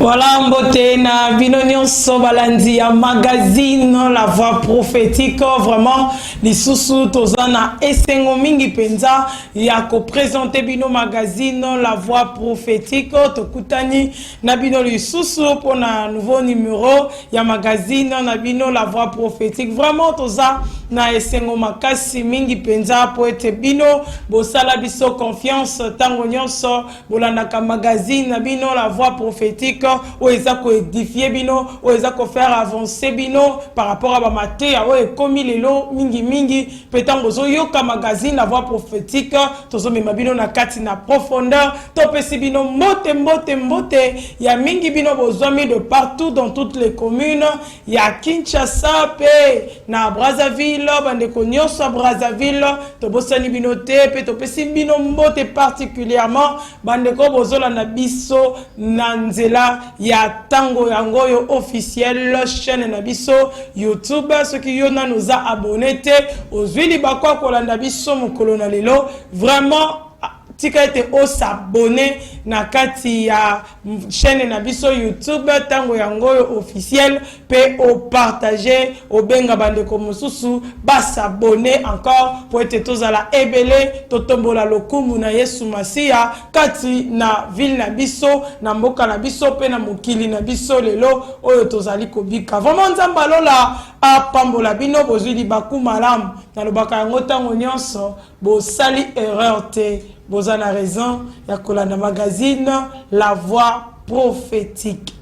Voilà, mbote na binonyon sobalandi ya magazine La Voix Prophétique. Vraiment, les sous tozana esengo mingi penza ya ko présenter bino magazine La Voix Prophétique. Tokutani na bino les sous pour na nouveau numéro ya magazine na bino La Voix Prophétique. Vraiment toza na esengo makasi mingi penza po ete bino bosala biso confiance tango nyonso bolandaka magazine na bino La Voix Prophétique. Ou ils ont édifié bino, ou ils ont faire avancer bino par rapport à maté, ou commis les lots mingi mingi, peut-être bozo yoka magazine La Voix Prophétique, tozo mema bino na kati na profondeur, topesi bino mbote mbote mbote, ya mingi bino bozomi de partout dans toutes les communes, ya Kinshasa pe na Brazzaville, bandeko nyonso Brazzaville, tobosani bino te pe topesi bino mbote particulièrement, bandeko bozola na biso na nzela ya tango yangoyo officiel chaîne na biso YouTube ceux qui yona nous a abonné te ozwili bakwa kolanda biso mokolo na lelo vraiment tika ete o s'abonner na kati ya chaîne na biso YouTube tango yangoyo officiel pe o partager o benga bandeko mosusu ba s'abonner encore pour être tozala ebele totombola lokumu na Yesu Masia kati na ville na biso na mboka na biso pe na mokili na biso lelo oyo tozali kobika vraiment nzamba lola apambola bino bozuli baku malamu na lobaka yango tango nyonso bo sali erreur te. Vous avez raison, il y a un magazine La Voix Prophétique.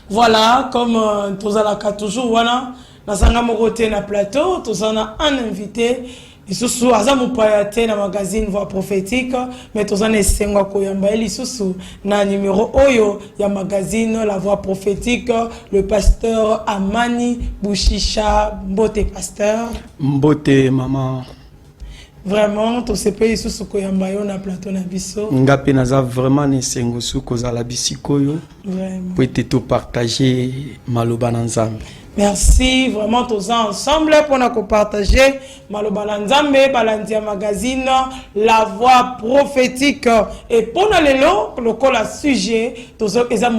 Voilà, comme tous allez toujours, voilà, nous avons côté na plateau, nous avons un invité. Et sous azamu payate na magazine Voix Prophétique, mais nous avons essayé koyamba eli sous na numéro oyo ya magazine La Voix Prophétique, le pasteur Amani Bouchicha Mbote pasteur. Mbote maman. Vraiment, tous ces pays sous Koyambayo na plateau na biso. Ngape naza vraiment nesengo sous kozala bisikoyo. Vraiment. Pour te partager maloba na Nzambe. Merci vraiment tous ensemble pour nous partager maloba na Nzambe balandia magazine La Voix Prophétique et pour nous lelo lokola sujet tous eza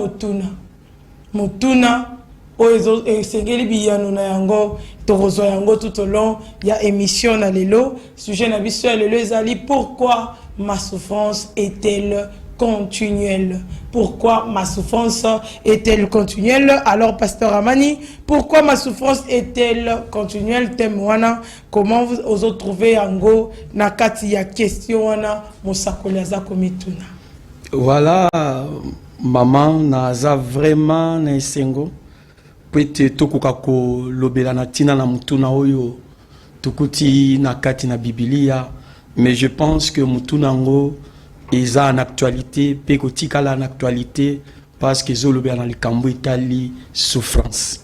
motuna oyo esengeli biyano na yango tokozo yango tout au long ya émission na lelo sujet na biso ya lelo ezali pourquoi ma souffrance est-elle continuelle? Pourquoi ma souffrance est-elle continuelle? Alors pasteur Amani, pourquoi ma souffrance est-elle continuelle? Témoana, comment vous osez trouver yango na kati ya question wana mosakoli aza komituna? Voilà maman naza vraiment na esengo pete tokoka ko lobela na tina na mutuna oyo tukuti na kati na Biblia, mais je pense que mutuna ngo eza en actualité pe kotikala en actualité parce que zo lobela na likambo itali souffrance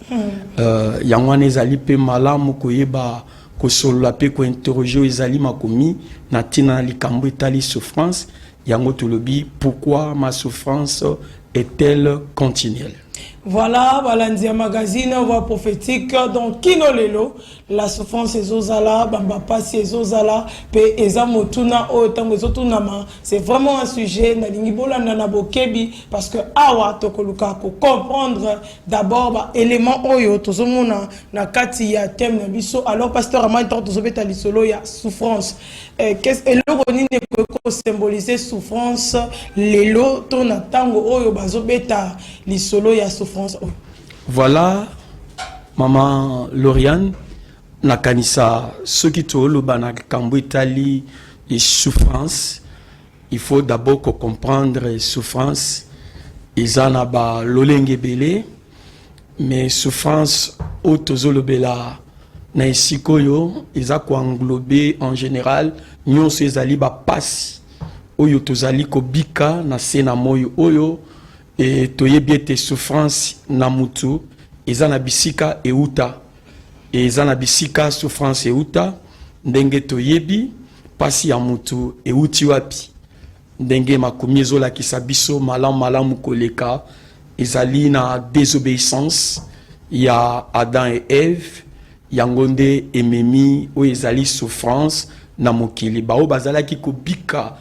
yangwana ezali pe malamu koyeba kosolola pe ko interroger ezali makomi na tina na likambo itali souffrance yango tolobi pourquoi ma souffrance est-elle continuelle? Voilà, Balandia Magazine, Voix Prophétique, donc Kino Lelo, la souffrance est Zozala, Bamba Passi est Zozala, Pe Ezamotuna, Otango Zotunama. C'est vraiment un sujet, Nalingibola Nanabokebi, parce que Awa Tokoluka, pour comprendre d'abord, élément Oyo, Tozomuna, Nakati, ya thème Nabiso, alors Pasteur Amay, Tozobeta Lisolo, ya souffrance. Qu'est-ce que l'origine peut symboliser souffrance, Lelo, Tonatango, Oyo, Bazobeta Lisolo, ya souffrance. Voilà, maman Lauriane, nakanisa ce qui te le banak kambo Italie et souffrance. Il faut d'abord comprendre souffrance. Izana ba lolenge belé, mais souffrance autozo bela na isikoyo iza ko englober en général nyon sezali ba pass oyo tozali ko bika na sena moyo oyo. Et toyebi ete souffrance na mutu ezana bisika euta et ezana bisika souffrance euta ndenge toyebi pasi ya mutu euti wapi ndenge makomi ezola kisabiso malamu koleka ezali na désobéissance ya Adam et Ève yangonde ememi o ezali souffrance na mokili bao bazalaki kobika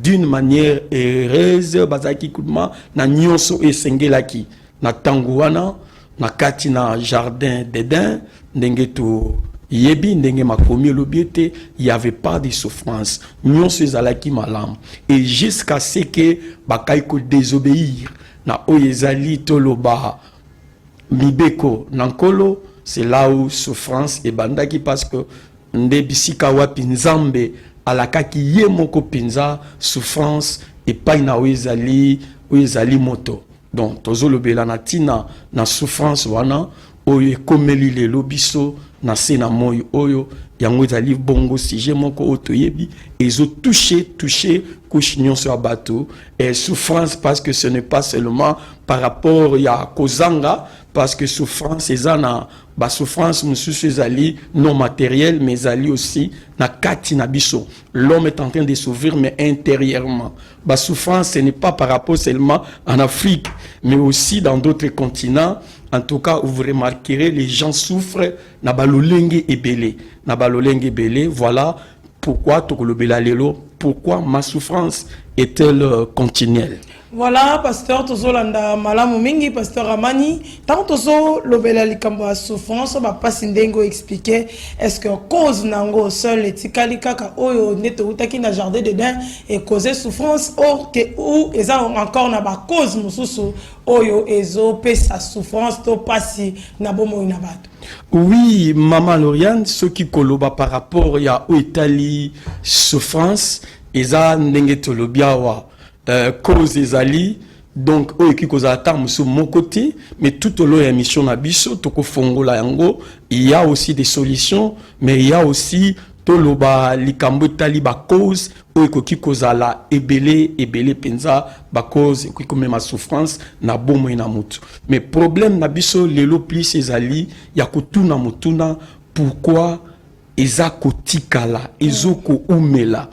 d'une manière heureuse bazaki kudma na nyonso esengelaki na tanguana na kati na jardin d'Éden ndenge to yebi ndenge makomi lobiete il y avait pas de souffrance nyonso ezalaki malam et jusqu'à ce que bakaiko désobéir na oyezali toloba mibeko nankolo c'est là où souffrance et bandaki parce que nde bisika wapi nzambe alakaki ye moko pinza souffrance et pas na oyezali moto donc tozolobela na tina na souffrance wana oyo ekomeli lelo biso na se na moyo oyo yango ezali bongo sujet moko otoyebi ezo toucher couche nyonso ya bato et souffrance parce que ce n'est pas seulement par rapport ya kozanga parce que souffrance ezana ba souffrance mususu ezali non matériel mais ezali aussi na kati na biso l'homme est en train de souffrir mais intérieurement ba souffrance ce n'est pas par rapport seulement en Afrique mais aussi dans d'autres continents. En tout cas, vous remarquerez, les gens souffrent na balolenge ebele. Na balolenge ebele, voilà pourquoi tokolobela lelo, pourquoi ma souffrance est-elle continuelle. Voilà, pasteur tozolanda malamu mingi, pasteur Amani. Tant tozo lobela likambo ya souffrance, ba pasi ndengo expliquer est-ce que cause nango seul etikali kaka oyo neto utaki na jardin d'Éden et causer souffrance or que ou eza encore na ba cause mususu oyo ezo pesa souffrance to pasi na bomo na bato. Oui, maman Lauriane, ce qui koloba par rapport ya Itali souffrance eza ndenge tolobiawa cause ezali donc oyo ki koza ata musu mon côté mais tout au long ya mission na biso toko fongola yango il y a aussi des solutions mais il y a aussi toloba likambo tali ba cause oyo ki koza la ebele penza ba cause ki comme ma souffrance na bomo na mutu mais problème na biso lelo plus ezali ya kutuna mutuna pourquoi eza kotikala ezoko umela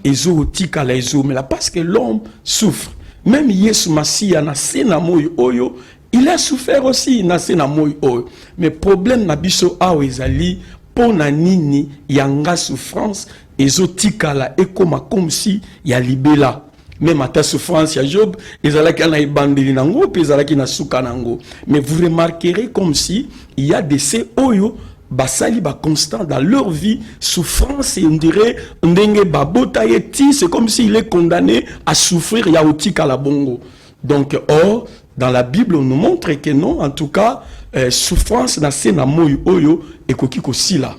ezotikala ezomela parce que l'homme souffre même Yesu Masia na sena moyo oyo il a souffert aussi na sena moyo oyo mais problème na biso awo ezali pona nini yanga souffrance ezotikala ekoma comme si ya libela même à ta souffrance ya Job ezalaki na ibandeli nango pe ezalaki na suka nango mais vous remarquerez comme si il y a des ces oyo basali ba constant dans leur vie souffrance et on dirait ndenge babota yeti c'est comme s'il est condamné à souffrir ya otika la bongo donc or dans la Bible on nous montre que non en tout cas souffrance na sena moyo oyo ekoki kosila.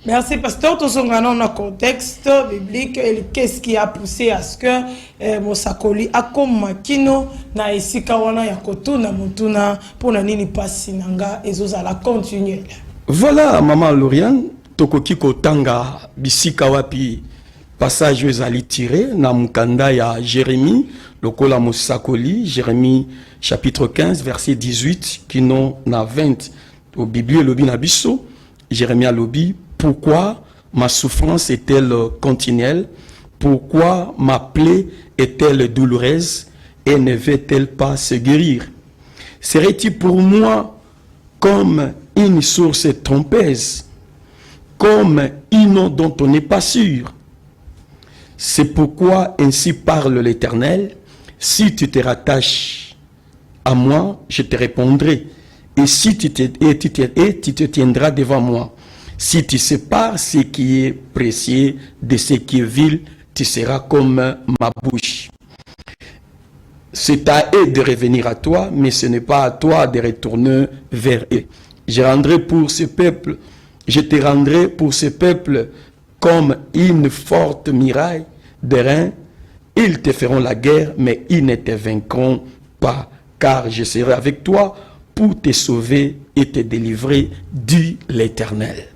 Merci pasteur, tout son un contexte biblique et qu'est-ce qui a poussé à ce que Mosakoli a comme makino na esika wana ya kotuna mutuna pour na nini pasi nanga ezoza la continuer. Voilà maman Lauriane tokoki kotanga bisika wapi passage ezali tiré na mukanda ya Jérémie lokola Mosakoli Jérémie chapitre 15 verset 18 kino na 20 au Bible lobi na biso Jérémie lobi pourquoi ma souffrance est-elle continuelle? Pourquoi ma plaie est-elle douloureuse et ne veut-elle pas se guérir? Serait-il pour moi comme une source trompeuse, comme une eau dont on n'est pas sûr? C'est pourquoi ainsi parle l'Éternel, si tu te rattaches à moi, je te répondrai, et si tu te tiendras devant moi. Si tu sépares ce qui est précieux de ce qui est vil, tu seras comme ma bouche. C'est à eux de revenir à toi, mais ce n'est pas à toi de retourner vers eux. Je te rendrai pour ce peuple comme une forte muraille de reins. Ils te feront la guerre, mais ils ne te vaincront pas, car je serai avec toi pour te sauver et te délivrer, dit l'Éternel.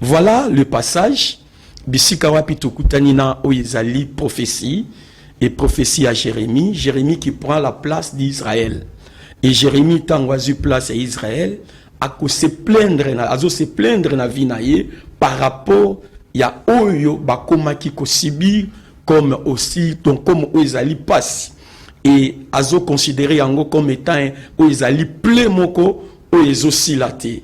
Voilà le passage. Bisika wapi tokutanina oyezali prophétie et prophétie à Jérémie. Jérémie qui prend la place d'Israël. Et Jérémie tangwazu place à Israël a se plaindre na vie na ye par rapport ya oyo bakoma ki ko subir comme aussi donc comme oyezali passe et azo considéré yango comme étant oyezali ple moko oyezo silate.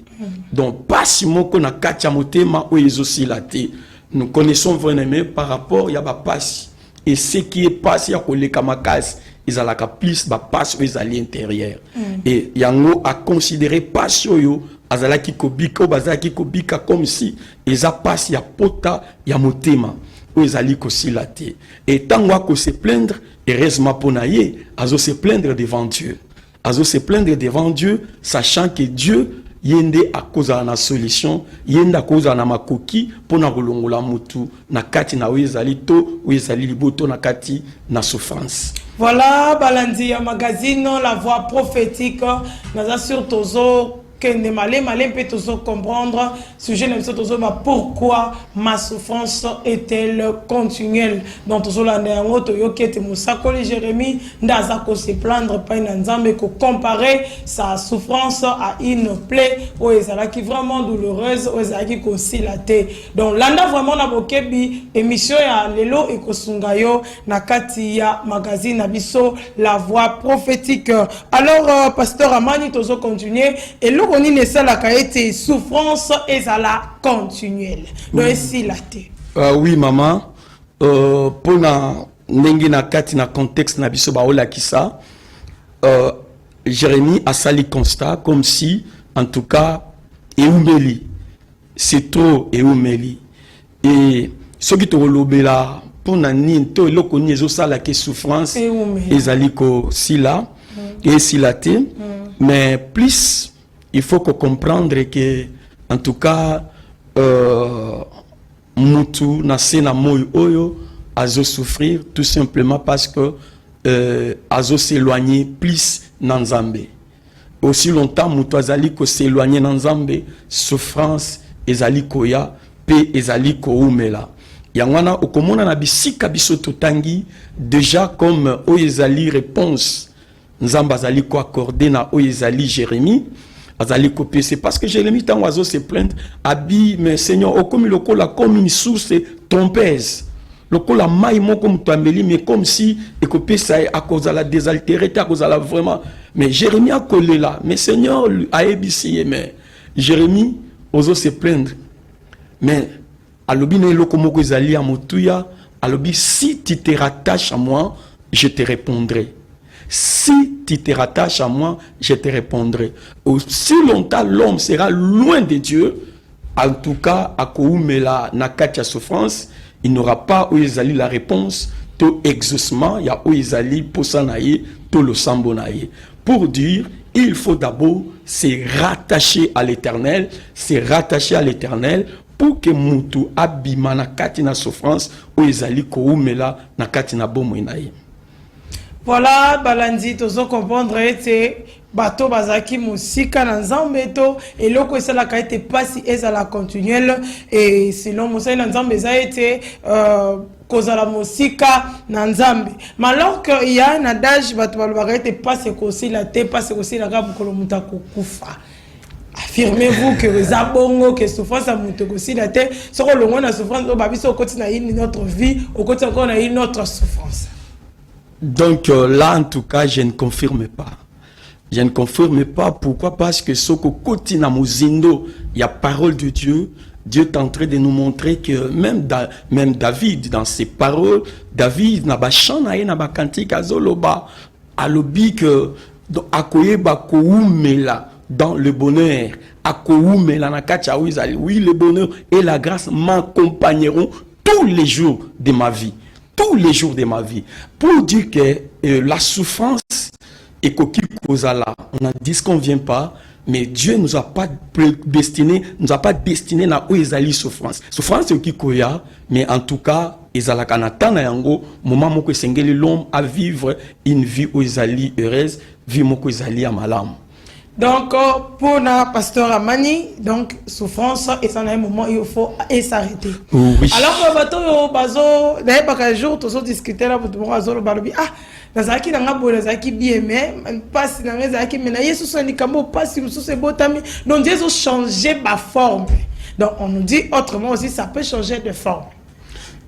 Donc, pas si moko na katia motema o ezosilate. Nous connaissons vraiment par rapport à la passe. Et ce qui est passé à les kamakas, ils ont la plus de passe aux alliés intérieurs. Et yango a considéré passe yo azalaki kobika bazaki kobika comme si ils a passé ya pota ya motema ou ils allaient kosilaté. Et tant qu'on se plaindre, heureusement pour naïe, azo se plaindre devant Dieu. Azo se plaindre devant Dieu, sachant que Dieu yende a cause à la solution, yende a cause à la makoki pour na rolongola mutu na kati na wezali to wezali liboto na kati na souffrance. Voilà, Balandi ya magazine La Voix prophétique. Nous avons surtout que ne malé peut toujours comprendre sujet de toujours pourquoi ma souffrance est-elle continuelle. Donc toujours la néango to yokete musakoli Jérémie ndaza ko se plaindre pas na nzambe ko comparer sa souffrance à une plaie ou ezala qui vraiment douloureuse ou ezala qui consilaté. Donc landa vraiment na bokebi émission ya lelo e ko sungayo na kati ya magazine na biso La Voix prophétique. Alors pasteur Amani toujours continuer et on ne sait la qualité souffrance et ça la continuelle. Donc ici la té. Oui maman, pour na nengi na kati na contexte na biso baola kisa, Jérémie a sali constat comme si en tout cas eumeli, c'est trop eumeli. Et ce qui te relobela pour na ninto eloko ni ezosala ke souffrance ezaliko sila et silaté, mais plus il faut comprendre que, en tout cas, Moutou nase na moyo oyo azo souffrir tout simplement parce que azo s'éloigner plus nanzambe. Aussi longtemps Moutou azali ko s'éloigner nanzambe, souffrance ezali koya pe ezali ko umela. Yangwana okomona na bisika biso totangi déjà comme oyezali réponse nzamba azali ko accorder na oyezali Jérémie. C'est parce que Jérémie tant oiseau se plaindre abi mais Seigneur au comme le cola comme une source trompeuse le cola maille mon comme tambeli mais comme si et que ça à cause de la désaltérité à cause de la vraiment mais Jérémie a collé là mais Seigneur a ébissé mais Jérémie oiseau se plaindre mais alobi ne lo comme kozali a motuya alobi si tu te rattaches à moi je te répondrai. Si tu te rattaches à moi, je te répondrai. Aussi longtemps l'homme sera loin de Dieu, en tout cas, à Koumela Nakatia souffrance, il n'aura pas où ils allaient la réponse, tout exaucement, il y a où ils allaient pour s'anaïe, tout le sambonaïe. Pour dire, il faut d'abord se rattacher à l'éternel, pour que Moutou abima Nakatina souffrance, où ils allaient Koumela Nakatina bomoinaïe. Voilà, Balandi, tozo comprendre ete bato bazaki musika na nzambe to et loko esala ka ete pasi ezala continuelle et selon Moussa na nzambe za ete kozala musika na nzambe. Mais alors qu'il y a un adage bato balobaka ete pasi kosila te pasi kosila ka bukolo muta kokufa. Affirmez-vous que les abongos, que souffrance à moutokosila te, soko longo na souffrance au babiso au quotidien na notre vie, au quotidien on a une autre souffrance. Donc là, en tout cas, je ne confirme pas. Je ne confirme pas. Pourquoi? Parce que ce que Kotina Muzindo, il y a parole de Dieu. Dieu est en train de nous montrer que même David, dans ses paroles, David n'a pas chanté, n'a pas canté, azoloba, alobi que akoye ba koumela dans le bonheur, akoumela na kacha wizali. Oui, le bonheur et la grâce m'accompagneront tous les jours de ma vie. Tous les jours de ma vie. Pour dire que la souffrance et koki kozala, on a dit ce qu'on vient pas, mais Dieu nous a pas destiné na oezali souffrance. Souffrance c'est qui koya, mais en tout cas, ezala kanata na yango, moment moko sengeli l'homme à vivre une vie oezali heureuse, vie moko ezali amalam. Donc, pour le pasteur Amani, donc, souffrance, et ça, à un moment, il faut s'arrêter. Oui. Alors, le bateau, d'ailleurs, pas qu'un jour, tous discuter là, pour tout le monde, ah, nazaki na ngabo nazaki bien mais passe na nazaki mais na Yesu so ni kambo passe nous c'est botami donc Dieu a changé ma forme. Donc on nous dit autrement aussi ça peut changer de forme.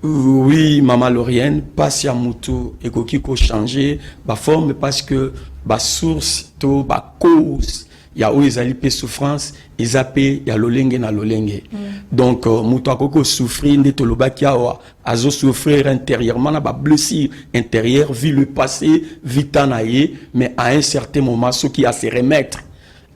Oui, maman Laurienne, passe à Moutou et koki ko changer ma forme parce que ba source to ba cause ya oyo ezali pe souffrance eza pe ya lolenge na lolenge. Donc moto akoko souffrir nde tolobaki awa azo souffrir intérieurement na ba blessure intérieure vu le passé vitanaye, mais à un certain moment ce qui a se remettre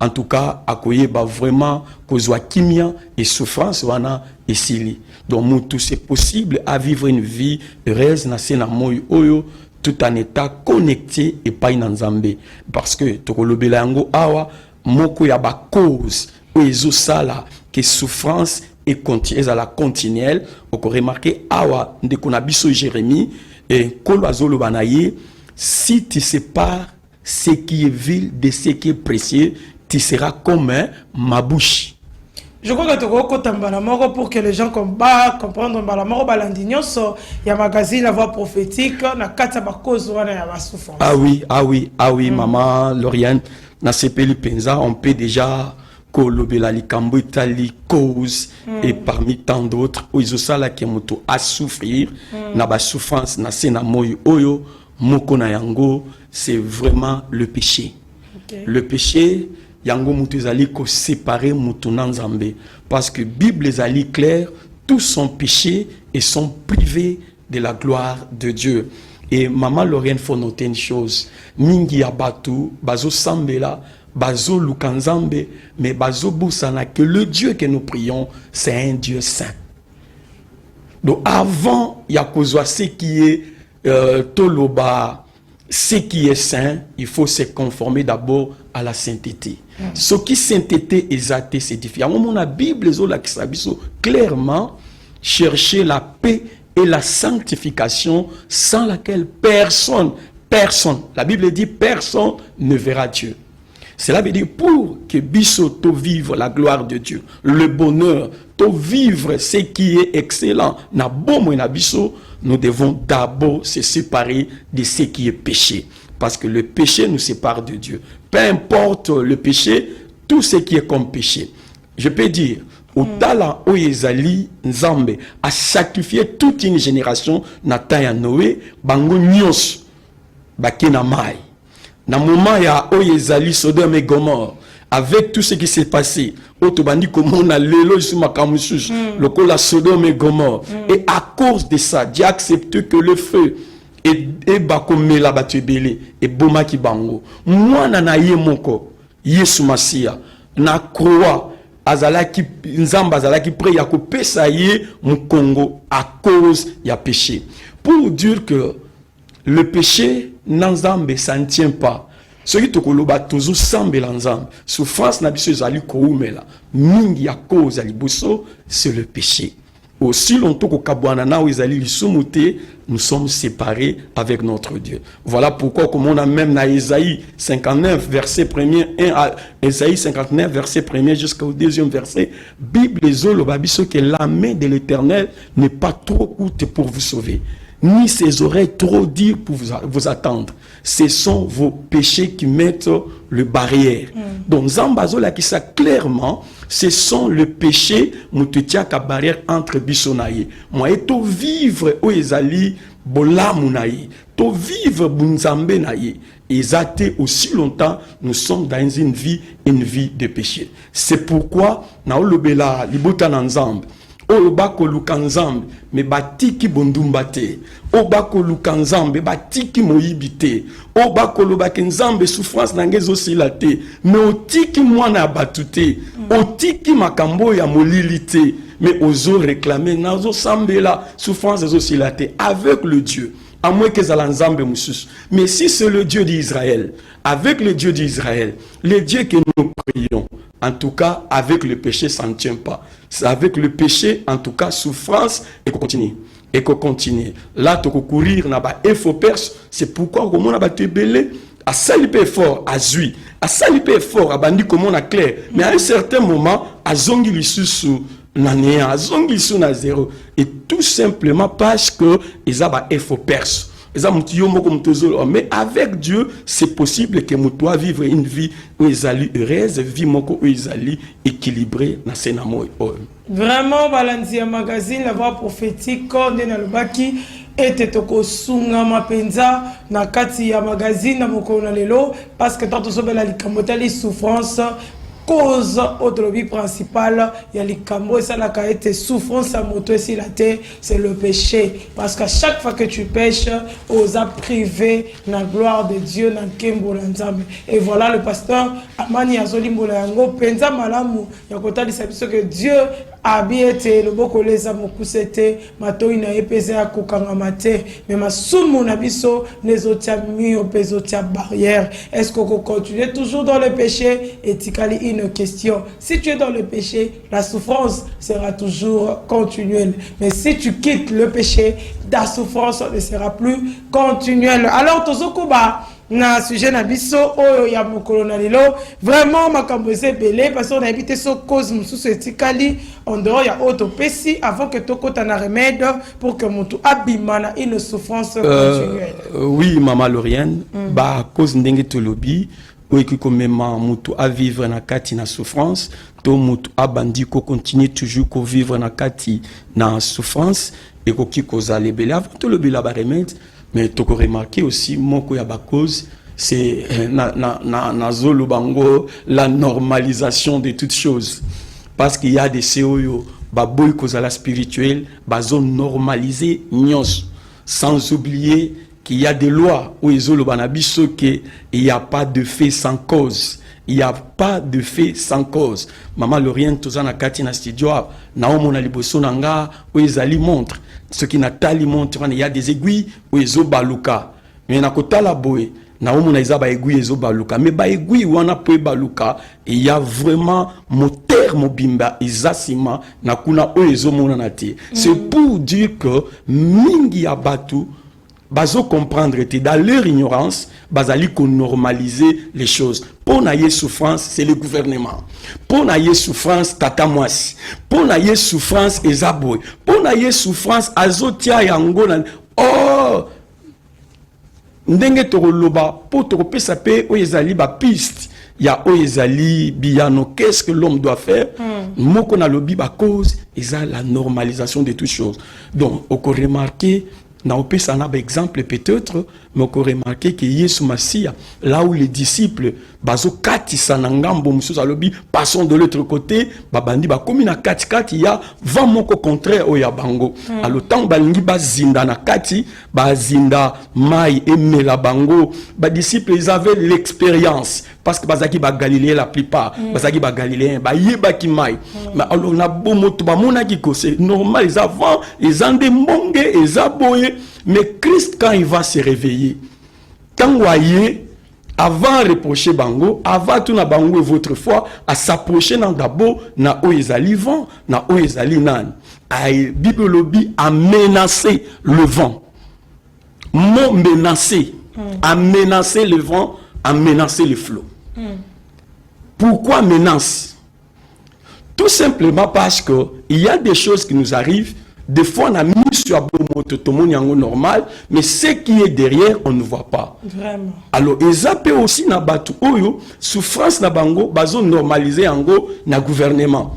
en tout cas akoyeba vraiment kozwa kimia et souffrance wana esili. Donc mutu c'est possible à vivre une vie heureuse na sena moyo oyo tout en état connecté et pas in Nzambe, parce que tokolobela yango awa moko ya ba cause oyo sala que souffrance et continue à la continuelle. On remarqué awa ndeko na biso Jérémie et kolo azolo banaye, si tu sépares ce qui est vil de ce qui est précieux, tu seras comme ma bouche. Je crois que tu as pour que les gens comprennent il y a magazine La Voix Prophétique, Ah oui, maman Lauriane, na sepeli penza, on peut déjà kolobela likambo itali cause et parmi tant d'autres, où ils ont la kemoto à souffrir, na ba souffrance na sena moyo oyo, moko na yango, c'est vraiment le péché. Okay. Le péché, yango mutu ezali ko séparer mutu na Nzambe, parce que Bible ezali clair, tous sont péchés et sont privés de la gloire de Dieu. Et maman Lauriane faut noter une chose, mingi ya batu bazo sambela, bazo lukanzambe, mais bazo busana que le Dieu que nous prions c'est un Dieu saint. Donc avant ya kozwa ce qui est toloba, ce qui est saint, il faut se conformer d'abord à la sainteté. Ce qui sainteté exacte, c'est différent. Mon la Bible clairement chercher la paix et la sanctification sans laquelle personne, la Bible dit personne ne verra Dieu. Cela veut dire pour que biso to vivre la gloire de Dieu, le bonheur, to vivre ce qui est excellent, na bon na biso, nous devons d'abord se séparer de ce qui est péché. Parce que le péché nous sépare de Dieu. Peu importe le péché, tout ce qui est comme péché. Je peux dire, au tala oyezali Nzambe a sacrifié toute une génération na taya Noé, bango nyos, bakena mai. Na moment ya oyezali Sodome et Gomorrhe, avec tout ce qui s'est passé, otobandi comme on a l'élo sur ma camusus, le col la Sodome et Gomorrhe. Et à cause de ça, Dieu accepte que le feu et bakomela batebele et boma ki bango. Moi na ye moko, Yesu Masia, na croix azalaki nzamba azalaki prêt ya ko pesa ye mu Congo à cause ya péché. Pour dire que le péché nanzambe ça ne tient pas. Ce qui tokoloba toujours sambela nzambe. Souffrance na biso ezali koumela. Mingi ya cause ya liboso, c'est le péché. Aussi longtemps que kabwana na ezali lisumuté, nous sommes séparés avec notre Dieu. Voilà pourquoi comme on a même na Ésaïe 59 verset 1er 1 à Ésaïe 59 verset 1er jusqu'au deuxième verset, Bible zolo babiso que la main de l'Éternel n'est pas trop courte pour vous sauver, ni ses oreilles trop dures pour vous attendre. Ce sont vos péchés qui mettent le barrière. Donc Zambazola qui ça clairement, ce sont le péché mutetia ka barrière entre bisonaye. Moi et to vivre o ezali bolamunaye, to vivre bunzambe naye. Ezate aussi longtemps nous sommes dans une vie de péché. C'est pourquoi na olobela libota na Nzambe. Obako lukanzambe me batiki bondumbate, obako lukanzambe batiki moyibite, obako lobaki nzambe souffrance nangezo silate, me otiki mwana batute, otiki makambo ya molilite, mais ozo réclamer nazo sambela souffrance ezo silate avec le Dieu. À moins que ça l'ensemble musus. Mais si c'est le Dieu d'Israël, avec le Dieu d'Israël, le Dieu que nous prions, en tout cas, avec le péché, ça ne tient pas. C'est avec le péché, en tout cas, souffrance, et qu'on continue. Et qu'on continue. Là, tu peux courir, il faut perce. C'est pourquoi, comme on a battu belé, à saliper fort, à zui, à saliper fort, à bandi comme on a clair. Mais à un certain moment, à zongi l'issus na néant, à zongi l'issus na zéro. Et tout simplement parce que ils ont il faut perce. Mais avec Dieu, c'est possible que nous vivre une vie où ils allaient heureuse, vie où ils allaient équilibrée dans ces amours. Vraiment, Balanzia Magazine, La Voix Prophétique, Condé Nalobaki, ete tokosunga mapenza na kati ya magazine na mokolo na lelo parce que tant tozobela likambo tali souffrance cause autre vie principale il y a les cambo et ça la été souffrance à moto ici la terre c'est le péché parce qu'à chaque fois que tu pêches osa privé la gloire de Dieu dans kembo l'ensemble et voilà le pasteur Amani Azoli Mbolango penza malamu ya kota di sabiso que Dieu a bien été le boko les amokusete mato ina epese ya kokanga mate mais masumu na biso les otia mi opezotia barrière est-ce qu'on continue toujours dans le péché et tikali une question si tu es dans le péché la souffrance sera toujours continuelle mais si tu quittes le péché ta souffrance ne sera plus continuelle alors tozokuba na sujet na biso oyo ya mokolo na lelo vraiment makambo belé parce qu'on a évité ce cause mususu etikali en dehors ya auto pesi avant que tokota na remède pour que mutu abimana une souffrance continuelle. Oui maman Lauriane ba cause ndenge tolobi oiki komema mutu a vivre na kati na souffrance to mutu abandi ko continuer toujours ko vivre na kati na souffrance et ko ki cause lebele avant tolobi la ba remède. Mais tu as remarqué aussi, mon cause, c'est la normalisation de toutes choses. Parce qu'il y a des COO, baboy cause à la spirituelle, bazon normalisé, sans oublier qu'il y a des lois où ils ont qu'il n'y a pas de fait sans cause. Il n'y a pas de fait sans cause. Maman Lauriane, tout ça, na kati na studio, na omo na liboso nanga, où ils ali montre. Ce qui n'a pas li montre, il y a des aiguilles où ils ont baluka. Mais na kota la boy, na omo na isa ba aiguille ils ont baluka. Mais ba aiguille où on a peu baluka, il y a vraiment moteur mobimba, isasima, na kuna où ils ont monanati. C'est pour dire que mingi abatu, bazo comprendre que dans leur ignorance, bazali qu'on normaliser les choses. Pour naïe souffrance, c'est le gouvernement. Pour naïe souffrance, tata mwasi. Pour naïe souffrance, ezaboy. Pour naïe souffrance, azotia yango. Oh! Ndenge toroloba, pour torope sape, oyezali ba piste. Ya oyezali biyano, qu'est-ce que l'homme doit faire? Moko na lobi ba cause, eza la normalisation de toutes choses. Donc, on peut remarquer, na opé ça n'a exemple peut-être, mais on peut remarquer que Yesu Massia, là où les disciples, bazo kati sanangambo mususu alobi, passons de l'autre côté, babandi ba komi na kati kati ya va moko contraire o ya bango. Alors tant balingi ba zinda na kati, ba zinda mai et la bango, ba disciples ils avaient l'expérience parce que bazaki ba Galiléen la plupart, bazaki ba Galiléen, ba yeba ki mai. Mais alors na bomo to ba mona ki ko c'est normal les avant, les ande mbonge, les aboye, mais Christ quand il va se réveiller, quand voyez avant reprocher bango, avant tout na bango et votre foi à s'approcher dans d'abord na oezali vent, na oezali nan. Ay Bible lobby a menacé le vent. Mot menacé, a menacé le vent, a menacé le flot. Pourquoi menace? Tout simplement parce que il y a des choses qui nous arrivent. Des fois, on a mis sur un normal, mais ce qui est derrière, on ne voit pas. Vraiment. Alors, ils appellent aussi na batu oyo, souffrance na bango, bazo normaliser ango na gouvernement.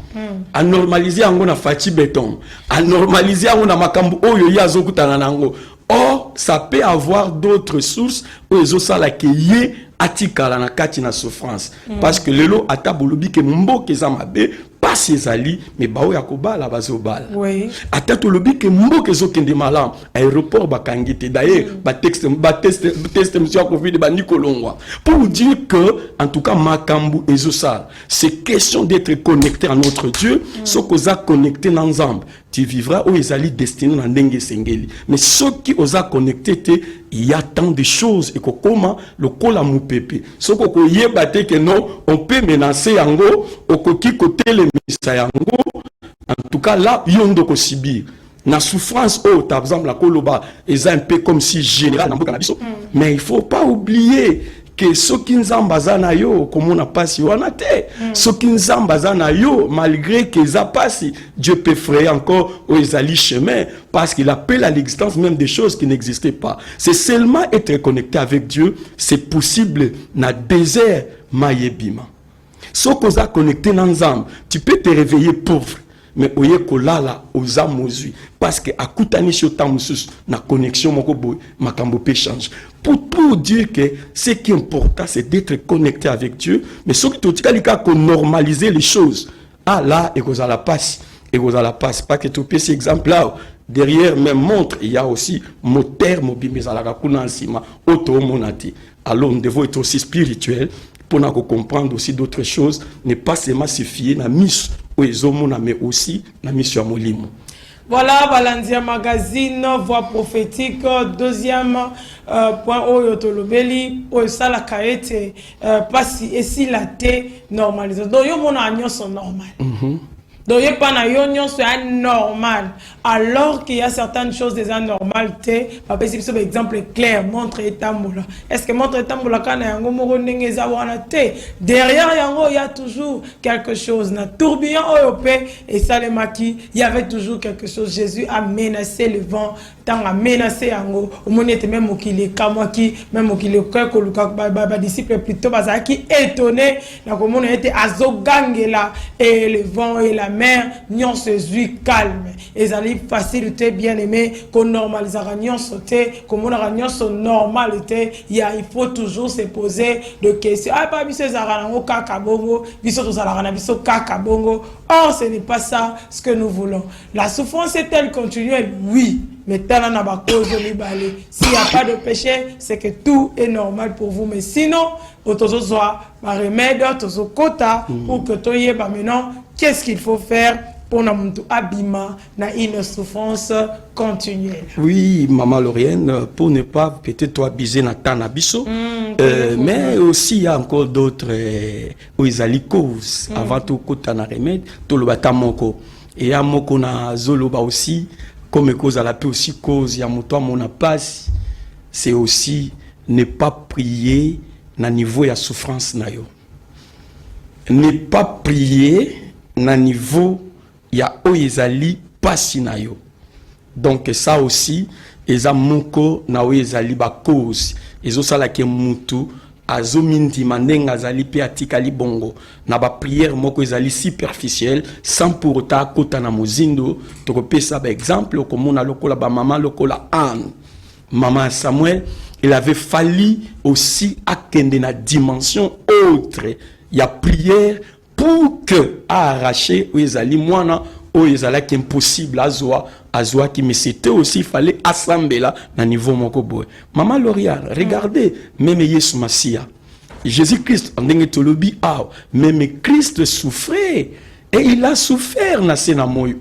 A normaliser ango na fati béton. A normaliser ango na makambu oyo yazo kutana nango. Or, ça peut avoir d'autres sources où ils ont ça la kiye atikala na kati na souffrance. Parce que lelo atabolobi ke mboke zamabe pas ses alliés mais bao yakoba la bazobala. Oui. Atato lobi ke mboke zo kende malam aéroport bakangite d'ailleurs ba test monsieur Covid ba Nikolongwa pour dire que en tout cas makambu ezosal c'est question d'être connecté à notre Dieu ce qu'on a connecté ensemble tu vivras où ils allaient destiné na ndenge sengeli mais ceux qui osa connecté il y a tant de choses et comment le kola mupépé ce qu'on yeba te que non on peut menacer yango okoki côté le misa yango en tout cas là yondo ko sibir na souffrance oh par exemple la koloba est un peu comme si général na mboka biso mais il faut pas oublier que ceux qui nzambaza na yo comme on a passé wana te ceux qui nzambaza na yo malgré qu'ils a passé Dieu peut frayer encore aux ezali chemin parce qu'il appelle à l'existence même des choses qui n'existaient pas. C'est seulement être connecté avec Dieu, c'est possible na désert mayebima. Ce qu'on a connecté ensemble, tu peux te réveiller pauvre, mais oye kolala oza mozui parce que akutani shota mususu na connexion moko boy makambo pe change pour dire que ce qui est important c'est d'être connecté avec Dieu, mais ce qui totikalika ko normaliser les choses. Ah là et cause à la passe pas que tu peux cet exemple là derrière même montre il y a aussi moteur mobile mais à la kuna nsima auto monati. Alors nous devons être aussi spirituels pour nous comprendre aussi d'autres choses, ne pas seulement se fier na mission mais aussi na mission à molimo. Voilà, Balandia Magazine, Voix prophétique, deuxième point, Oyotolobeli, Oyosala Kaete, pas si, et si la thé normalisée. Donc, yo mon agnon sont normal. Donc, il n'y a pas de normal. Alors qu'il y a certaines choses déjà normales, par exemple, clair, montre et tamboula. Est-ce que montre et tamboula, quand derrière, il y a toujours quelque chose. Dans tourbillon, et ça, les maquis, il y avait toujours quelque chose. Jésus a menacé le vent, tant a menacé Yango. Au monde était même qu'il est kamaki, même qu'il est que disciple plutôt, qui étonné, la commune était azogangela, et le vent et la mer, nyon se zui calme. Et ça lui facilité bien aimé, qu'on normalise nyon sauté, comme on a nyon son normalité, il faut toujours se poser de questions. Ah, pas biso zarango kakabongo, biso zarana biso kakabongo. Or, ce n'est pas ça ce que nous voulons. La souffrance est-elle continuelle? Oui. Mais s'il n'y a pas de péché, c'est que tout est normal pour vous. Mais sinon, autozoa, par remède, autozokota, pour que tu y maintenant, qu'est-ce qu'il faut faire pour nous abîmer dans une souffrance continuelle? Oui, Maman Lauriane, pour ne pas peut-être abuser dans Tanabiso, mais aussi il y a encore d'autres où ils allaient cause avant tout côté na remède, tout le batamoko et à moko na zoloba aussi. Comme cause à la paix aussi cause, il y a mon passe, c'est aussi ne pas prier na niveau ya souffrance na yo. Ne pas prier na niveau ya oyezali pasi na yo. Donc ça aussi, eza moko na oyezali ba cause. Ezo sala ke mutu azomindi mandenga azali pe atikali bongo na ba prière moko ezali superficielle sans pour autant kota na mozindo tokopesa ba exemple komona lokola ba maman lokola Anne maman Samuel il avait fallu aussi akende na dimension autre il y a prière pour que arracher ezali mwana o ezala qui impossible azwa qui mais c'était aussi il fallait assembler là na niveau moko boy. Maman Lauriane, regardez même Yesu Masia. Jésus-Christ en dingue tolobi même Christ souffrait et il a souffert na sena moy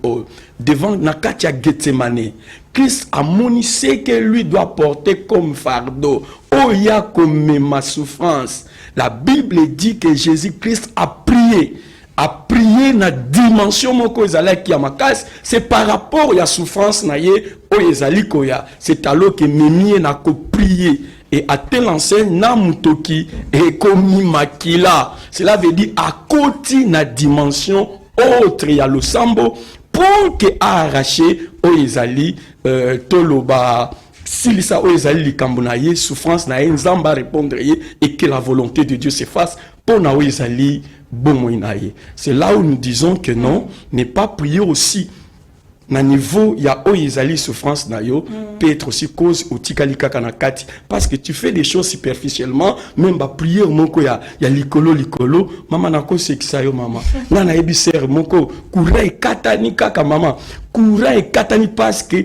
devant Nakatia Gethsemane. Christ a monissé que lui doit porter comme fardeau. Oh il y a comme ma souffrance. La Bible dit que Jésus-Christ a prié na dimension moko ezala ki amakas, c'est par rapport à la souffrance na ye o ezali koya, c'est alors que memie na ko prier et à tel enseigne na mutoki et komi makila, cela veut dire à côté na dimension autre ya lo sambo pour que arracher o ezali toloba silisa o ezali likambo na ye souffrance na ye nzamba répondre ye et que la volonté de Dieu se fasse pour na o ezali. C'est là où nous disons que non, n'est pas prier aussi. Na niveau, il y a oyezali souffrance na yo, peut être aussi cause au tikalika kanakati. Parce que tu fais des choses superficiellement, même ba prière moko ya likolo, maman nako sekisa yo maman. Nana ebiser moko, kura e katani kaka maman. Kura e katani parce que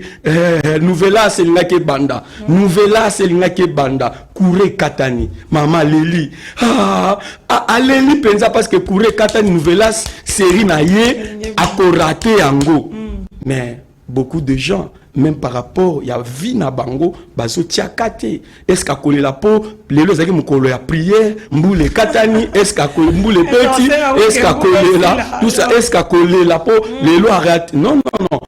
nouvela c'est l'ingake banda. Nouvela c'est l'ingake banda. Kura e katani. Maman Leli. Leli pensa parce que kura e katani nouvela série na ye akorate yango. Mais beaucoup de gens, même par rapport, il y a vie na bango, bazo tiakate. Est-ce qu'à coller la peau, les lois qui m'ont la prière, mboule katani, est-ce qu'à coller mboule petit, est-ce qu'à coller là, tout ça, est-ce qu'à coller la peau, les lois arrêtent. Non, non, non.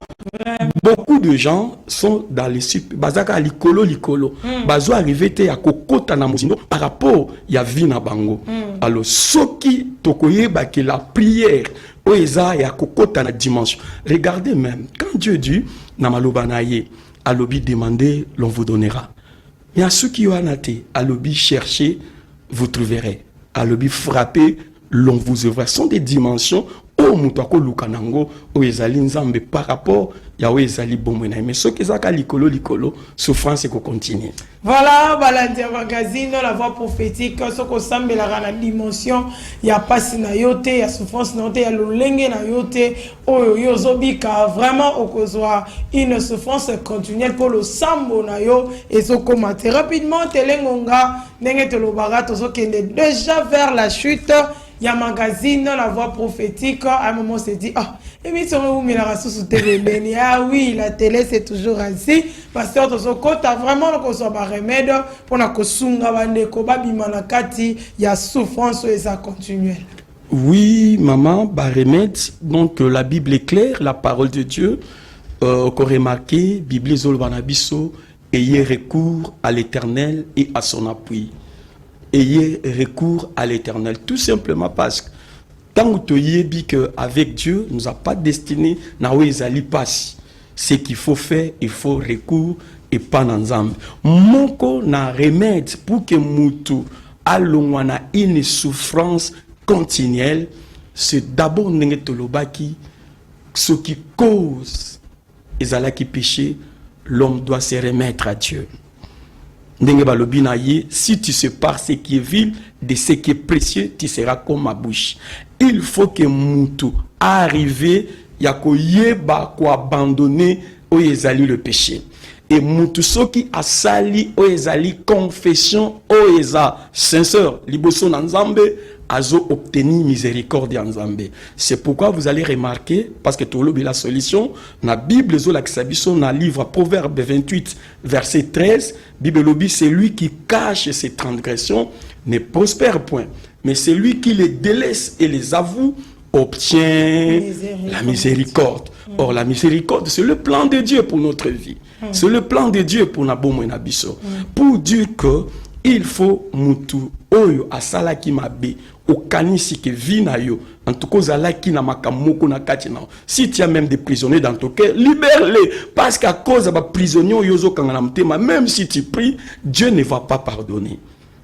Beaucoup de gens sont dans les super, bazaka likolo, bazo arrivé te ya kokota na mosindo par rapport, il y a vie na bango. Alors, soki tokoye ba que la prière Oeza ya kokota na dimension. Regardez même, quand Dieu dit, Namaloba naye, alobi demandez, l'on vous donnera. Mais à ceux qui ont anaté, alobi cherchez, vous trouverez. Alobi frappez, l'on vous ouvrira. Ce sont des dimensions o mutu akoluka nango o ezali nzambe par rapport ya o ezali bomoi na ye. Mais soki ezaka likolo souffrance eko continue. Voilà, Balandia Magazine, la voix prophétique, ce qu'on semble la dimension, il y a pas na yote, il y a souffrance na yote, il y a l'olenge na yote, oh yozobika, vraiment au kozwa une souffrance continuelle pour le sambo na yo, et ce commenté rapidement, telengonga, nenge telobaga, tozo kende déjà vers la chute. Il y a un magazine, la voix prophétique, à un moment on s'est dit, ah, émission où il a sous télé, ah oui, la télé c'est toujours ainsi, parce que tu as vraiment le remède pour la kosunga bande koba bimanakati, il y a souffrance et ça continue. Oui, maman, bah remède, donc la Bible est claire, la parole de Dieu, qu'on remarqué, Bible Zolvanabiso, ayez recours à l'Éternel et à son appui. Ayez recours à l'Éternel. Tout simplement parce que tant que tu dis qu'avec Dieu, nous n'a pas destiné na oezali passe. Ce qu'il faut faire, il faut recours et pas ensemble. Moko na remède pour que mutu alongwana une souffrance continuelle, c'est d'abord nengetolobaki ce qui cause ezalaki péché, l'homme doit se remettre à Dieu. Si tu sépares ce qui est vil de ce qui est précieux, tu seras comme ma bouche. Il faut que Moutou arrive, yako yeba ko abandonner o ezali le péché. Et Moutou soki a sali o ezali confession o eza sincère liboso na Nzambe azo obtenir miséricorde en Nzambe. C'est pourquoi vous allez remarquer, parce que tout le la solution, na Bible zo la kisabiso na livre Proverbe 28 verset 13, Bible lobi c'est lui qui cache ses transgressions ne prospère point, mais c'est lui qui les délaisse et les avoue obtient la miséricorde. Or la miséricorde c'est le plan de Dieu pour notre vie. C'est le plan de Dieu pour na bomo na biso. Pour dire que il faut mutu oyo asala ki mabe okanisi ke vina yo en tout cas ala ki na makamoko na kati na. Si tu as même des prisonniers dans ton cœur, libère-les parce qu'à cause de prisonniers yozo kanga na mtema, même si tu pries, Dieu ne va pas pardonner.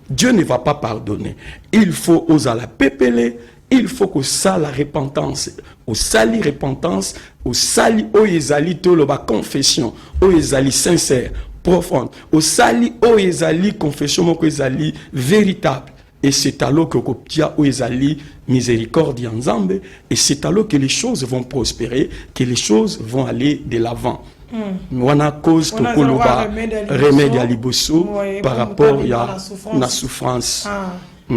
Dieu ne va pas pardonner. Il faut oser la pépele. Il faut que ça la repentance, au sali repentance, au sali oyezali toloba confession, oyezali sincère, profonde, au sali oyezali confession moko ezali véritable. Et c'est alors que koptia oyezali miséricorde en Nzambe, et c'est alors que les choses vont prospérer, que les choses vont aller de l'avant. Wana cause que koloba remède à liboso par rapport à la souffrance.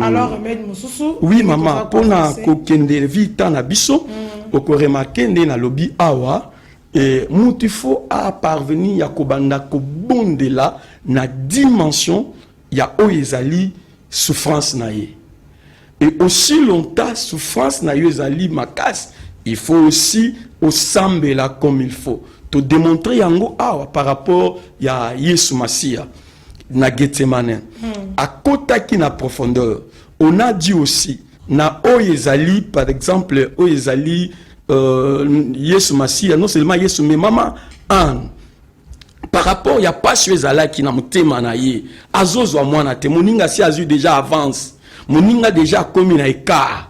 Alors, remède Moussousou. Oui, maman, pour na kokende vita na biso, oko remarquer na lobi awa, et mutifo a parvenir ya kobanda ko bonde la na dimension ya oyezali souffrance na ye. Et aussi longtemps souffrance na yezali makas, il faut aussi au sambela comme il faut. Te démontrer yango awa par rapport ya Yesu Masia. Na Gethsemane. À côté qui na profondeur, on a dit aussi na oyezali par exemple oyezali Yesu Masia non seulement Yesu mais maman Anne. Par rapport ya pas ezala qui na mutema na ye azozo mwana te moninga si azu déjà avance moninga déjà comme na écart.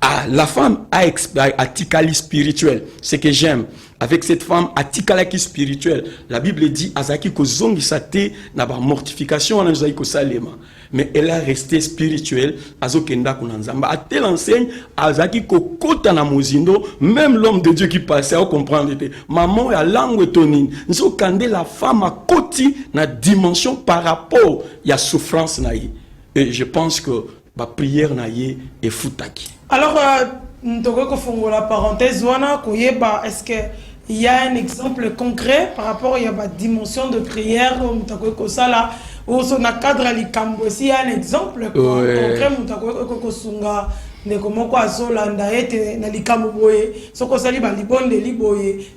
Ah, la femme a tikali spirituel, ce que j'aime. Avec cette femme, a tikalaki spirituel. La Bible dit, azaki ko zongi sate na ba mortification na zaki ko salema. Mais elle a resté spirituelle, azo kenda kunanzamba. A tel enseigne, azaki ko kota na mozindo, même l'homme de Dieu qui passait à comprendre. Maman ya langue tonine. Nzo kande la femme a koti na dimension par rapport ya souffrance na yi. Et je pense que ba prière na yi est foutaki. Alors, la parenthèse, est-ce qu'il y a un exemple concret par rapport à la dimension de prière ou son cadre il y a un exemple concret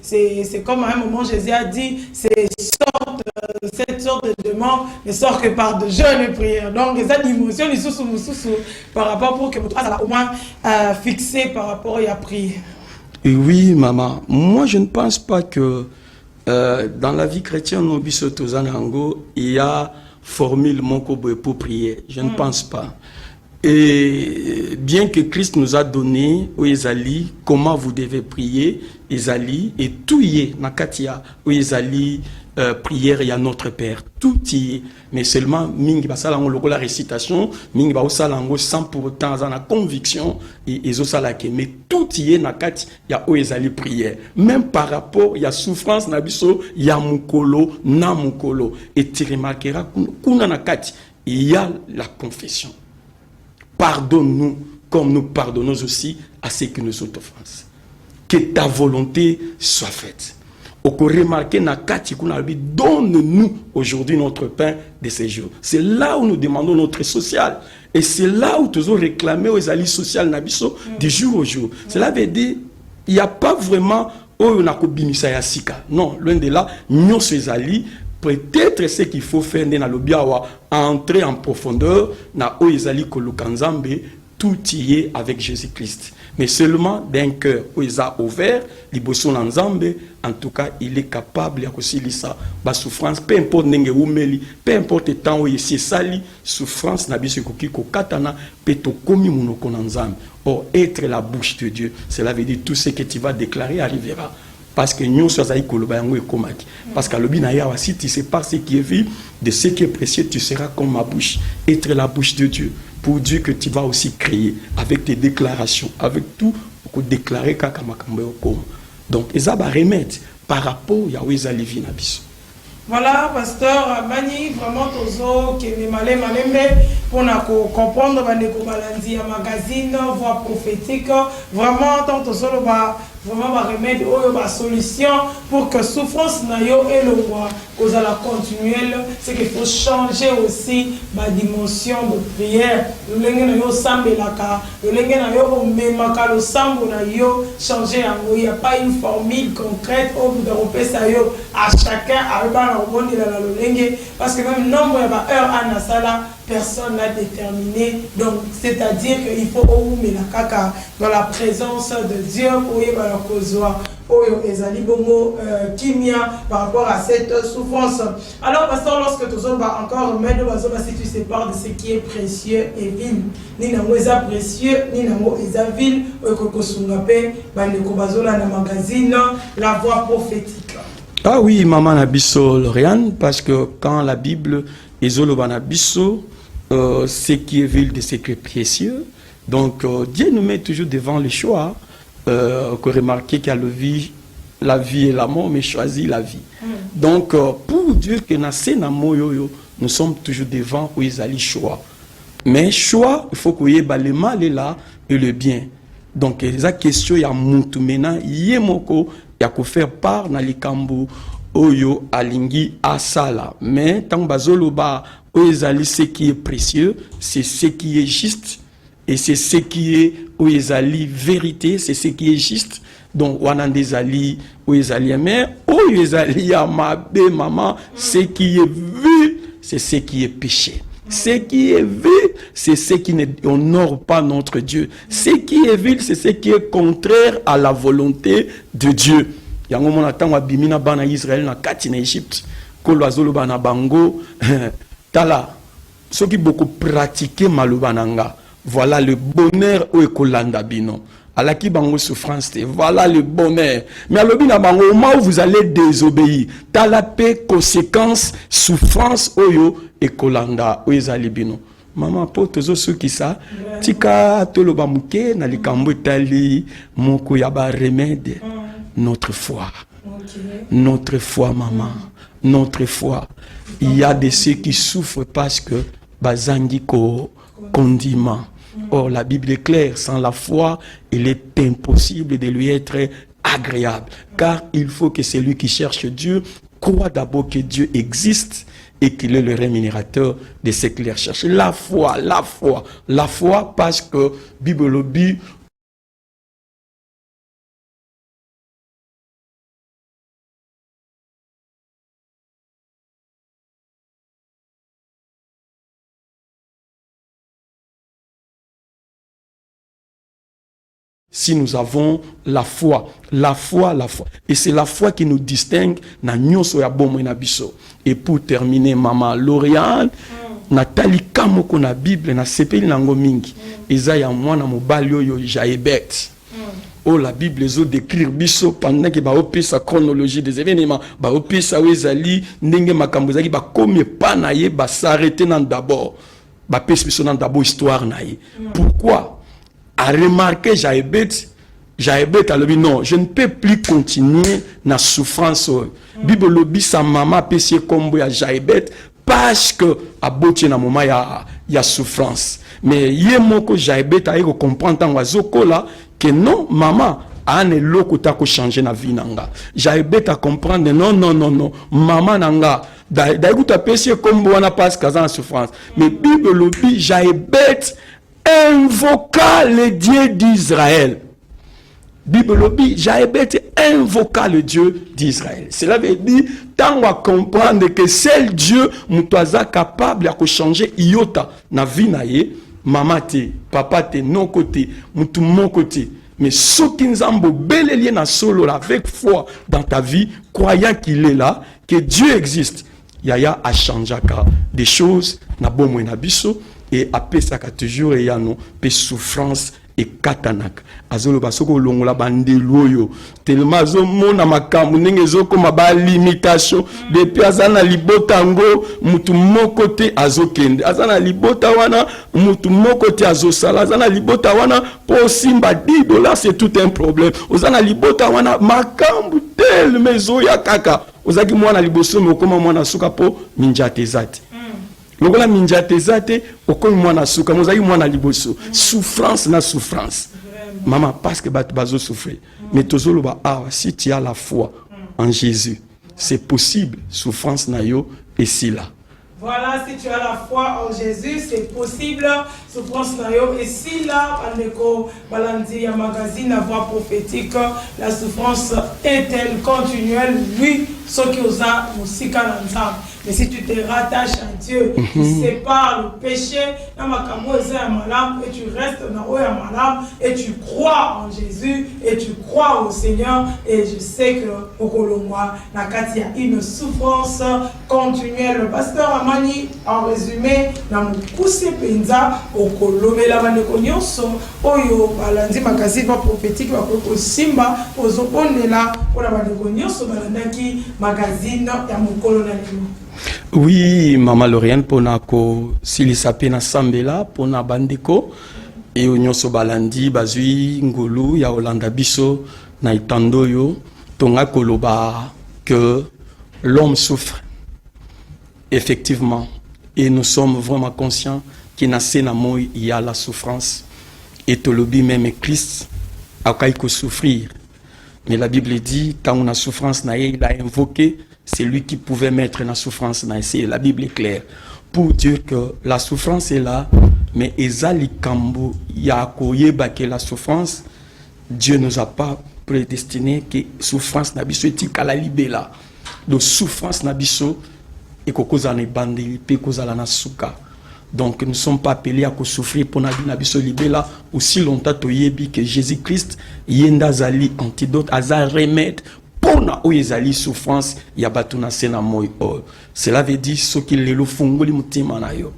c'est comme à un moment Jésus a dit cette sorte de demande ne sort que par de jeûnes et prières. Donc cette dimension par rapport pour que vous soyez au moins fixé par rapport à la prière. Et oui maman, moi je ne pense pas que dans la vie chrétienne il y a formule mon pour prier. Je ne pense pas. Et bien que Christ nous a donné, Ezali, comment vous devez prier, Ezali, et tout y est, Nakatia, Ezali, prière, il y a notre Père, tout y est, mais seulement, mingi basalango loko la récitation, mingi basalango sans pour autant, la conviction, et ezosalake, mais tout y est, Nakati, il y a Ezali prière, même par rapport, il y a souffrance, nabiso, il y a mukolo, na mukolo, et tu remarqueras, kuna Nakati, il y a la confession. Pardonne-nous comme nous pardonnons aussi à ceux qui nous ont offensés. Que ta volonté soit faite. Au remarqué, donne-nous aujourd'hui notre pain de ces jours. C'est là où nous demandons notre social. Et c'est là où nous avons réclamé aux alliés sociaux du jour au jour. Cela veut dire il n'y a pas vraiment non, loin de là, nous sommes alliés. Peut-être ce qu'il faut faire dans le biawa, entrer en profondeur, na oizali kolukanzambe, tout y est avec Jésus-Christ. Mais seulement d'un cœur ouvert, liboso nzambe, en tout cas, il est capable de faire ba souffrance, peu importe nenge umeli, peu importe le temps où il s'est sali, souffrance na biso koki ko katana, peto komi munoko nzambe. Or, être la bouche de Dieu, cela veut dire tout ce que tu vas déclarer arrivera. Parce que nous sommes parce qu'à si tu sais pas ce qui est vu, de ce qui est précieux, tu seras comme ma bouche. Être la bouche de Dieu. Pour Dieu que tu vas aussi créer avec tes déclarations, avec tout, pour déclarer donc, ils ont remettre par rapport à Yahweh Zalivi Nabiso. Voilà, pasteur Mani, vraiment tozo qui est malé malembe pour comprendre bandeko balandi ya magazine voix prophétique vraiment tant tozo vraiment ba remède ou ba solution pour que souffrance na yo et le roi cause à la continuelle c'est qu'il faut changer aussi ma dimension de prière le lenge na yo sambelaka le lenge na yo memaka le sambo na yo changer il n'y a pas une formule concrète au bout de repérer yo à chacun avec parce que même nombre de heures à Nasala, personne n'a déterminé. Donc, c'est-à-dire qu'il faut dans la présence de Dieu pour y avoir kimia par rapport à cette souffrance. Alors, pasteur, lorsque tu vas encore remettre si tu sépares de ce qui est précieux et vil, ni na moisa précieux, ni na moisa vil, na magazine, la voix prophétique. Ah oui, maman Nabiso Loriane, parce que quand la Bible est Nabiso, ce qui est vil de ce qui est précieux, donc Dieu nous met toujours devant le choix, que remarquer qu'il y a la vie et la mort, mais choisit la vie. Donc pour Dieu que nous sommes toujours devant où ils allaient choix. Mais choix, il faut qu'il y ait le mal et là et le bien. Donc la question il y a mutu maintenant, yemoko il y a faire part dans les kambu oyo alingi asala mais tant bazoloba oyezali ce qui est précieux c'est ce qui est juste et c'est ce qui est oyezali vérité c'est ce qui est juste donc wanandezali oyezali mais oyezali amabe maman ce qui est vu c'est ce qui est péché. Ce qui est vil, c'est ce qui n'honore pas notre Dieu. Ce qui est vil, c'est ce qui est contraire à la volonté de Dieu. Yango mona tangwa bimina bana Israël na kati na Égypte, kolwazolo bana bango tala ceux qui beaucoup pratiqué malubananga. Voilà le bonheur au ekolanda bino. Alaki bango souffrance, voilà le bonheur. Mais alobina bango au moment où vous allez désobéir, tala paix conséquence souffrance oyo ekolanda oyezali bino. Maman po tozo suki sa tika toloba muke na likambo etali moko ya ba remède notre foi. Notre foi maman, notre foi. Il y a de ceux qui souffrent parce que bazangi ko condiment. Or, la Bible est claire, sans la foi, il est impossible de lui être agréable. Car il faut que celui qui cherche Dieu croit d'abord que Dieu existe et qu'il est le rémunérateur de ce qu'il recherche. La foi, la foi, la foi parce que Bible le dit. Si nous avons la foi, la foi, la foi. Et c'est la foi qui nous distingue na nyonso ya bomo na biso. Et pour terminer, maman Lauriane, natali kamoko na Bible na sepeli nango mingi eza ya mwana mobali oyo Jaébet. Oh, la Bible les autres décrire biso pendant que ba opesa chronologie des événements ba opesa wezali ndenge makambo zaki ba comme pas naye ba s'arrêter nan d'abord ba pesa biso nan d'abord histoire naye. Pourquoi a remarqué Jaébet a dit non, je ne peux plus continuer na souffrance. Bible lobi sa maman pesier kombo ya Jaébet parce que a botti na moment ya souffrance. Mais yé moko Jaébet a comprendre tant wazoko là que non, maman, ane loko ta ko changer na vie nanga. Jaébet à comprendre non, maman nanga. D'ailleurs ta pesi comme wana passe kazan souffrance. Mais Bible lobi Jaébet invoqua le Dieu d'Israël. Bible lobi Jaébet invoqua le Dieu d'Israël. Cela veut dire tant on comprendre que seul Dieu mutwaza capable de changer iota na vie na ye. Maman te, papa te, non côté, mutu mon côté. Mais ce qui nous a belé na solo avec foi dans ta vie, croyant qu'il est là, que Dieu existe. Yaya a changé des choses, na bon na biso, et après ça toujours et ya non, pe souffrance et katanak. Azolo basoko longola bande loyo. Tellement zo mona makambu ndenge zo koma ba limitation depuis azana libotango mutu moko te azokende. Azana libota wana mutu moko te azosala. Azana libota wana po simba $10 c'est tout un problème. Ozana libota wana makambu tel mezo ya kaka. Ozaki mwana liboso me okoma mwana suka po minjate zate. Lokola minjate zate okomi mwana suka mozaki mwana liboso. Souffrance na souffrance. Maman, parce que tu vas souffrir. Mais si tu as la foi en Jésus, c'est possible. Souffrance na yo et si là. Voilà, si tu as la foi en Jésus, c'est possible. Souffrance na yo et si là, Aleko Balandi ya magazine la voix prophétique, la souffrance est-elle continuelle? Oui, ce qui osa musika nanzam. Mais si tu te rattaches à Dieu, tu sépares le péché, et tu restes dans Malam, et tu crois en Jésus, et tu crois au Seigneur, et je sais que au Kolomwa, il y a une souffrance continuelle. Le pasteur Amani, en résumé, dans le Kousse Penza, au Kolomé, la Vanekonyonso, Oyo, Balandi Magazine prophétique, Simba, aux Oponela, pour la Vanekonyonso, Balandaki, Magazine, Yamukolonel. Oui, Maman Lauriane, ponako silisape na sambela, pona bandeko, et onyoso balandi, bazui, ngulu, ya Olanda biso, na itandoyo, tonga koloba, que l'homme souffre. Effectivement. Et nous sommes vraiment conscients qu'il y a la souffrance. Et tolobi même Christ, a souffrir. Mais la Bible dit, quand on a souffrance, il a invoqué, c'est lui qui pouvait mettre la souffrance. La Bible est claire. Pour dire que la souffrance est là, mais Ezali Kambo, Yakoyeba que la souffrance, Dieu ne nous a pas prédestiné que souffrance n'abisso est à la libella. Donc souffrance n'abisso et kokoza ne bandi, pe koza la nasuka. Donc nous ne sommes pas appelés à souffrir pour n'abisso libella aussi longtemps que Jésus-Christ yenda zali antidote, azar remède. Pona oyezali souffrance ya batuna sena moy or. Cela veut dire ce qu'il le fongoli mutima na yo.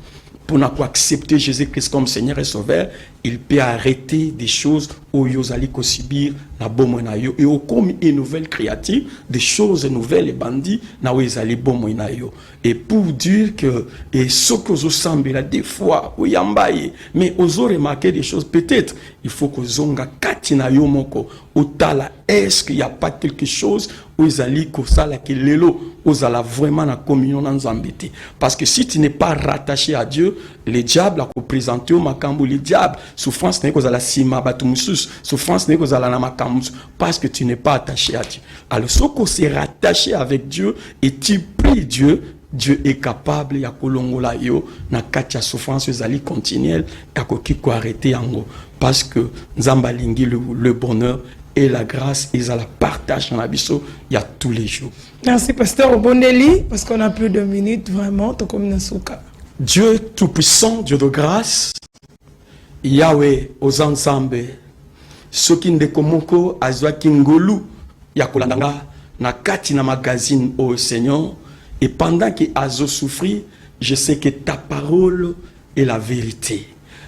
Pour accepter Jésus-Christ comme Seigneur et Sauveur, il peut arrêter des choses où yozali ko subir na bomo na yo et au comme une nouvelle créature, des choses nouvelles et bandits na oyezali bomo na yo. Et pour dire que et ce que vous semblez là des fois oyambaye, mais ozo remarquer des choses peut-être il faut que zonga katina yo moko otala est-ce qu'il y a pas quelque chose où ils ko sala que lelo ozala vraiment na communion dans Zambété parce que si tu n'es pas rattaché à Dieu, les diables a présenté au makambo les diables souffrance n'est kozala sima batumusus souffrance n'est kozala na makambo parce que tu n'es pas attaché à Dieu. Alors ce qu'on s'est rattaché avec Dieu et tu pries Dieu, Dieu est capable ya kolongola yo na katia souffrance ezali continuelle ya kokiko arrêter yango parce que nzamba lingi le bonheur et la grâce ils la partage dans l'abisso il y a tous les jours. Merci pasteur Obondeli parce qu'on a plus de minutes vraiment to comme nasuka. Dieu tout puissant, Dieu de grâce, Yahweh aux ensembles, ce qui ne komoko azwa kingolu ya kolanga na kati na magazine au Seigneur et pendant qu'il a souffri je sais que ta parole est la vérité.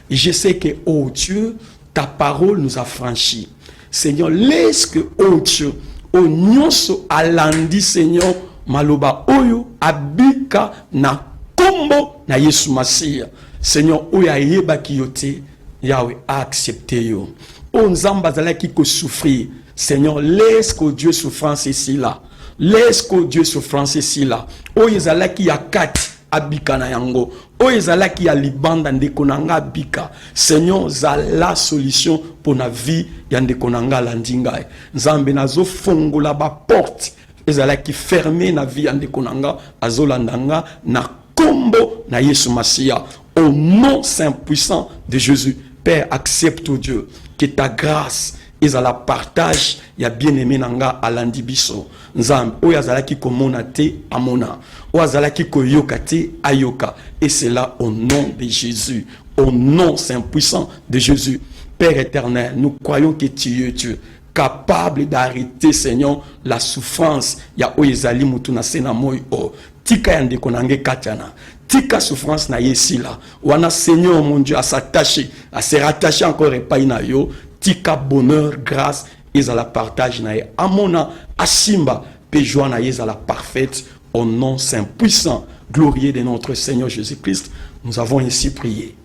Je sais que, oh Dieu, ta parole nous a franchis. Seigneur, laisse que, oh Dieu, oh nyonso alandi, Seigneur, maloba oyo abika na kombo na Yesu Masia. Seigneur, oyo ayeba kiyote, Yahweh a accepté yo. Oh nzamba zalaki ko souffrir. Seigneur, laisse que Dieu souffrance ici là. Laisse que Dieu souffrance ici là. Oyo zalaki ya kati abika na yango. Oyo zalaki ya libanda ndeko nanga abika. Seigneur, za la solution pour na vie ya ndeko nanga landinga. Nzambe nazo fongola ba porte. Ezalaki fermé na vie ya ndeko nanga azolandanga na kombo na Yesu Masia. Au nom saint puissant de Jésus, Père, accepte, oh Dieu, que ta grâce est à la partage, ya bien-aimé nanga alandi biso. Nzambe, o yazalaki komona te amona. O yazalaki koyoka te ayoka. Et c'est là au nom de Jésus, au nom saint puissant de Jésus. Père éternel, nous croyons que tu es Dieu, capable d'arrêter, Seigneur, la souffrance. Ya o yazali mutu na sena moi o. Tika yande konange katiana. Tika souffrance na yesi là. Wana Seigneur mon Dieu à s'attacher, à se rattacher encore et pas na yo. Tika bonheur, grâce, et à la partage na ye. Amona, asimba, péjoa na ye à la parfaite, au nom saint puissant, glorieux de notre Seigneur Jésus-Christ. Nous avons ainsi prié.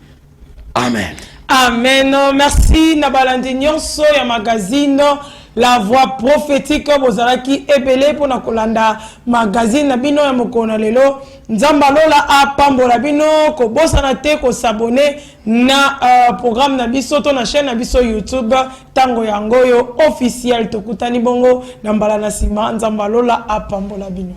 Amen. Amen. Merci Nabalandi Nyonso ya magazine La Voix Prophétique bozalaki ebele pona kolanda magazine na bino ya mokona lelo nzamba lola apambola bino ko bosana te ko s'abonner na programme na biso to na chaîne na biso YouTube tango yango yo officiel tokutani bongo na mbala na sima nzamba lola apambola bino.